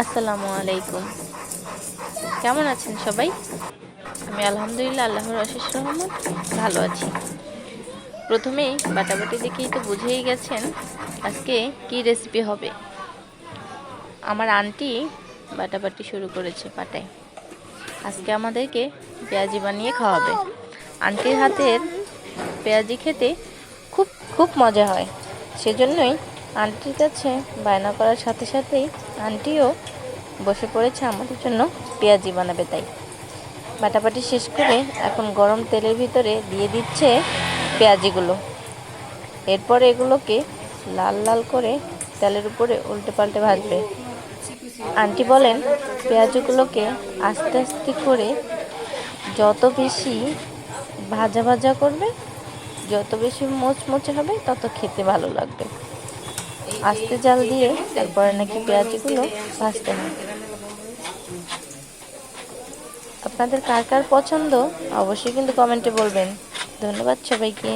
আসসালামু আলাইকুম। কেমন আছেন সবাই? আমি আলহামদুলিল্লাহ আল্লাহর অশেষ রহমত ভালো আছি। প্রথমেই বাটাবাটি দেখেই তো বুঝেই গেছেন আজকে কি রেসিপি হবে। আমার আন্টি বাটাবাটি শুরু করেছে পাটায়। আজকে আমাদেরকে পেঁয়াজি বানিয়ে খাওয়াবে। আন্টির হাতের পেঁয়াজি খেতে খুব খুব মজা হয়। সেজন্যই আন্টির কাছে বায়না করার সাথে সাথেই আন্টিও বসে পড়েছে আমাদের জন্য পেঁয়াজি বানাবে। তাই বাটাবাটি শেষ করে এখন গরম তেলের ভিতরে দিয়ে দিচ্ছে পেঁয়াজিগুলো। এরপর এগুলোকে লাল লাল করে তেলের উপরে উল্টে পাল্টে ভাজবে। আন্টি বলেন পেঁয়াজগুলোকে আস্তে আস্তে করে যত বেশি ভাজা ভাজা করবে, যত বেশি মোচমোচে হবে তত খেতে ভালো লাগবে। আস্তে জাল দিয়ে তারপরে নাকি পেঁয়াজগুলো ভাজতে হয়। আপনাদের কার কার পছন্দ অবশ্যই কিন্তু কমেন্টে বলবেন। ধন্যবাদ সবাইকে।